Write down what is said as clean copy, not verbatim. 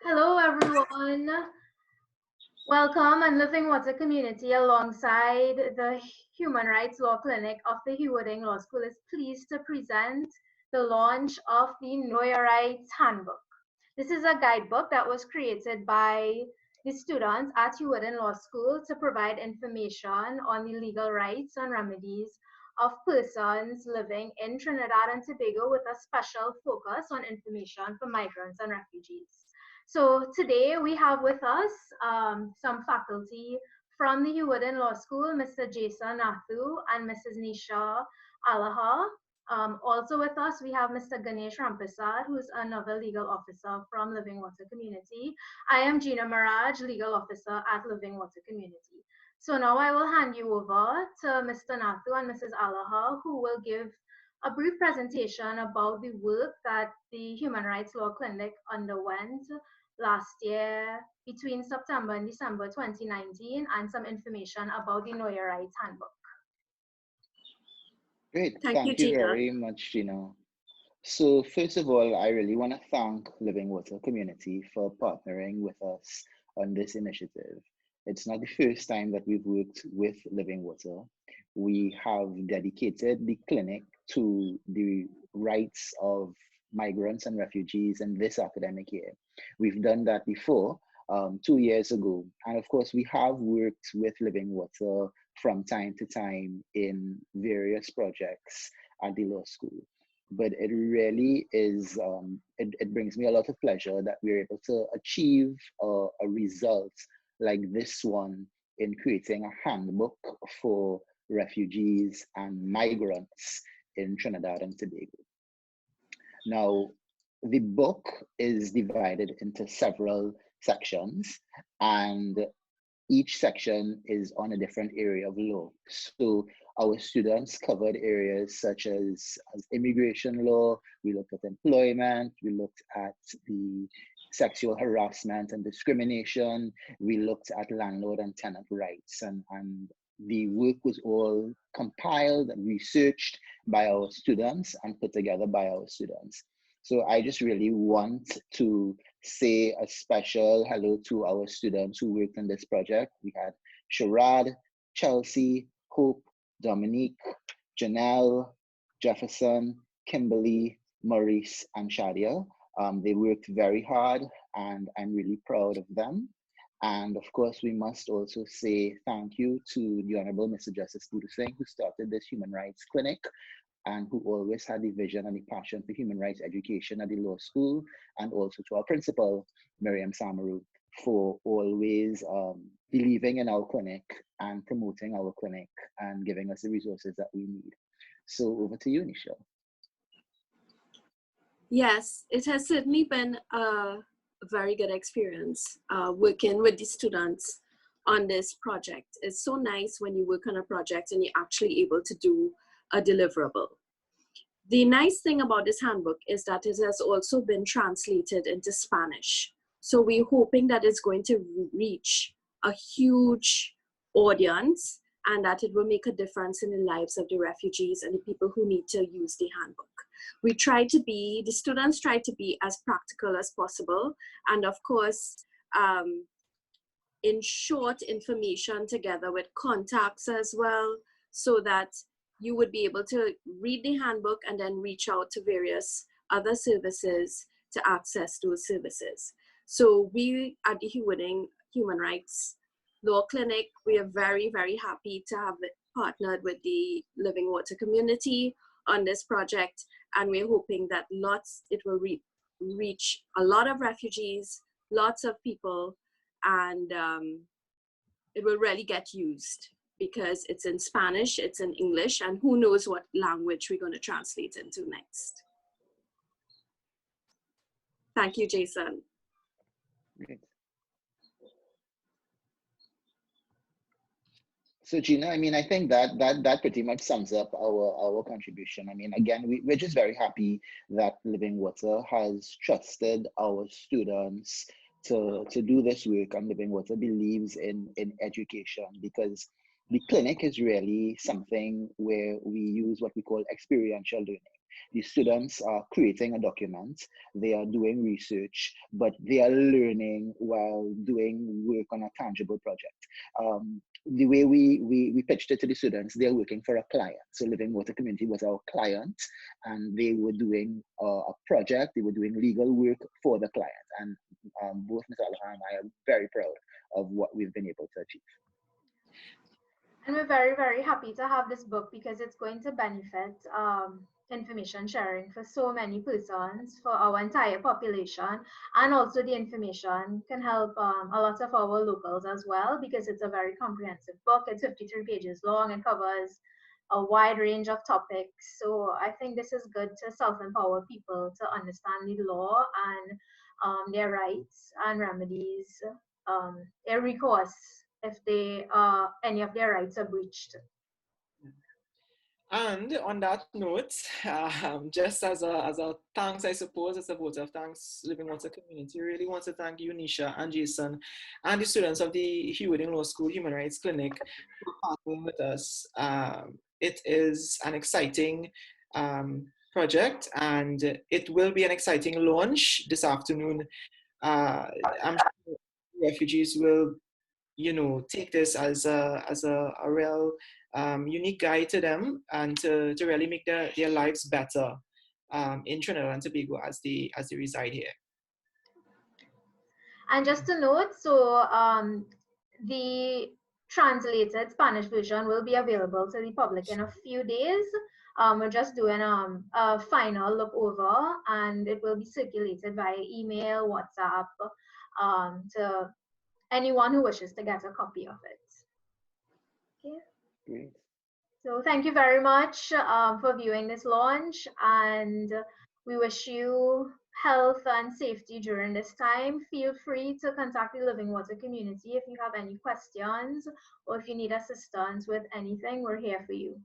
Hello, everyone. Welcome and Living Water community alongside the Human Rights Law Clinic of the Hugh Law School is pleased to present the launch of the Know Your Rights Handbook. This is a guidebook that was created by the students at Hugh Law School to provide information on the legal rights and remedies of persons living in Trinidad and Tobago with a special focus on information for migrants and refugees. So today we have with us some faculty from the Hugh Law School, Mr. Jason Nathu and Mrs. Nisha Mathua-Allahar. Also with us, we have Mr. Ganesh Rampersad, who's another legal officer from Living Water Community. I am Gina Maharaj, legal officer at Living Water Community. So now I will hand you over to Mr. Nathu and Mrs. Allahar, who will give a brief presentation about the work that the Human Rights Law Clinic underwent last year between September and December 2019 and some information about the Know Your Rights Handbook. Great, thank you very much, Gina. So first of all, I really want to thank Living Water Community for partnering with us on this initiative. It's not the first time that we've worked with Living Water. We have dedicated the clinic to the rights of migrants and refugees in this academic year. We've done that before, 2 years ago. And of course, we have worked with Living Water from time to time in various projects at the law school. But it really is, it brings me a lot of pleasure that we're able to achieve a result like this one in creating a handbook for refugees and migrants in Trinidad and Tobago. Now, the book is divided into several sections, and each section is on a different area of law. So our students covered areas such as immigration law, we looked at employment, we looked at the sexual harassment and discrimination, we looked at landlord and tenant rights, and the work was all compiled and researched by our students and put together by our students. So I just really want to say a special hello to our students who worked on this project. We had Sharad, Chelsea, Hope, Dominique, Janelle, Jefferson, Kimberly, Maurice, and Shadia. They worked very hard, and I'm really proud of them. And of course, we must also say thank you to the Honorable Mr. Justice Buddha Singh, who started this human rights clinic and who always had the vision and the passion for human rights education at the law school, and also to our principal, Miriam Samaru, for always believing in our clinic and promoting our clinic and giving us the resources that we need. So over to you, Nisha. Yes, it has certainly been a very good experience working with the students on this project. It's so nice when you work on a project and you're actually able to do a deliverable. The nice thing about this handbook is that it has also been translated into Spanish. So we're hoping that it's going to reach a huge audience and that it will make a difference in the lives of the refugees and the people who need to use the handbook. The students try to be as practical as possible, and of course, in short information together with contacts as well, so that you would be able to read the handbook and then reach out to various other services to access those services. So we at the Human Rights Law Clinic, we are very, very happy to have partnered with the Living Water community on this project, and we're hoping that it will reach a lot of refugees, lots of people, and it will really get used because it's in Spanish, it's in English, and who knows what language we're going to translate into next. Thank you, Jason. Great. So Gina, I mean, I think that pretty much sums up our contribution. I mean, again, we're just very happy that Living Water has trusted our students to do this work, and Living Water believes in education, because the clinic is really something where we use what we call experiential learning. The students are creating a document, they are doing research, but they are learning while doing work on a tangible project. The way we pitched it to the students, they're working for a client. So Living Water Community was our client, and they were doing a project, they were doing legal work for the client. And both Ms. Allahar and I are very proud of what we've been able to achieve. And we're very, very happy to have this book because it's going to benefit information sharing for so many persons, for our entire population. And also the information can help a lot of our locals as well, because it's a very comprehensive book. It's 53 pages long and covers a wide range of topics. So I think this is good to self-empower people to understand the law and their rights and remedies, their recourse if any of their rights are breached. And on that note, just as a thanks, I suppose, as a vote of thanks, Living Water Community, really want to thank you, Nisha and Jason, and the students of the Hugh Law School Human Rights Clinic for partnering with us. It is an exciting project, and it will be an exciting launch this afternoon. I'm sure refugees will, take this as a real unique guide to them, and to really make their lives better in Trinidad and Tobago as they reside here. And just to note, so the translated Spanish version will be available to the public in a few days. We're just doing a final look over, and it will be circulated via email, WhatsApp, to anyone who wishes to get a copy of it. Okay. Great. So thank you very much for viewing this launch, and we wish you health and safety during this time. Feel free to contact the Living Water community if you have any questions or if you need assistance with anything. We're here for you.